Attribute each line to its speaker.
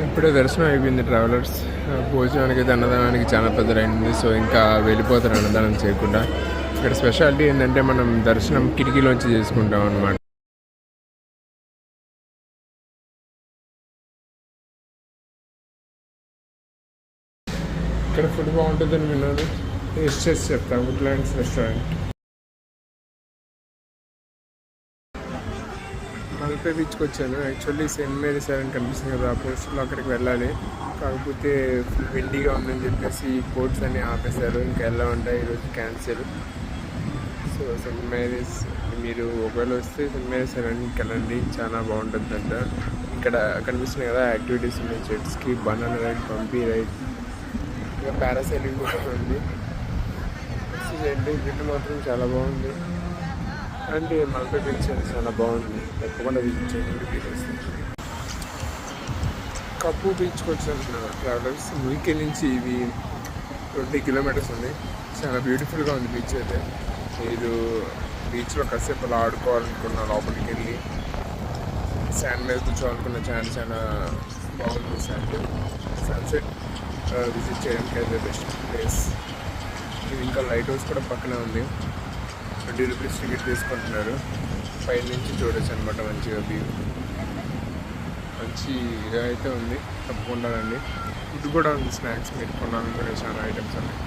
Speaker 1: ఇప్పుడే దర్శనం అయిపోయింది. ట్రావెలర్స్ భోజనానికి అన్నదానానికి చాలా పెద్ద లైన్ ఉంది. సో ఇంకా వెళ్ళిపోతారు అన్నదానం చేయకుండా. ఇక్కడ స్పెషాలిటీ ఏంటంటే మనం దర్శనం కిటికీలోంచి చేసుకుంటాం అన్నమాట. ఇక్కడ ఫుడ్ బాగుంటుందని విన్నాను. టేస్ట్ చేసి చెప్తాను. Woodlands restaurant. మల్పే బీచ్కి వచ్చాను. యాక్చువల్లీ సెయింట్ మేరీస్ ఐలాండ్ కనిపిస్తుంది కదా, ఆ పోస్ట్లో అక్కడికి వెళ్ళాలి. కాకపోతే ఫుల్ విండీగా ఉందని చెప్పేసి కోర్ట్స్ అన్నీ ఆపేశారు. ఇంకా ఎలా ఉంటాయి ఈరోజు క్యాన్సిల్. సో సెయింట్ మేరీస్ మీరు ఒకవేళ వస్తే సెయింట్ మేరీస్ ఐలాండ్కి వెళ్ళండి, చాలా బాగుంటుందంట. ఇక్కడ కనిపిస్తున్నాయి కదా యాక్టివిటీస్ ఉన్నాయి. జెట్స్కి, బనానా రైడ్, పంపీ రైడ్, ఇంకా పారాసైలింగ్ కూడా ఉంది. వీటి మాత్రం చాలా బాగుంది. అంటే మల్పే బీచ్ చాలా బాగుంది. తప్పకుండా విజిట్ చేయండి. కప్పు బీచ్కి వచ్చాను ట్రావెలర్స్. మురికి నుంచి ఇవి 20 కిలోమీటర్స్ ఉంది. చాలా బ్యూటిఫుల్గా ఉంది బీచ్ అయితే. మీరు బీచ్లో కాసేపు అలా ఆడుకోవాలనుకున్న, లోపలికి వెళ్ళి శాండ్ మీద కూర్చోవాలనుకున్న చాలా బాగుంది. సన్సెట్ విజిట్ చేయడానికి అయితే బెస్ట్ ప్లేస్. ఇది ఇంకా లైట్ హౌస్ కూడా పక్కనే ఉంది. 20 రూపీస్ టికెట్ తీసుకుంటున్నారు. పైన నుంచి చూడొచ్చు అనమాట మంచిగా వ్యూ. మంచిగా అయితే ఉంది. తప్పకుండా రండి. ఫుడ్ కూడా ఉంది. స్నాక్స్ మీరు కొనాలనుకునే చాలా ఐటమ్స్ ఉన్నాయి.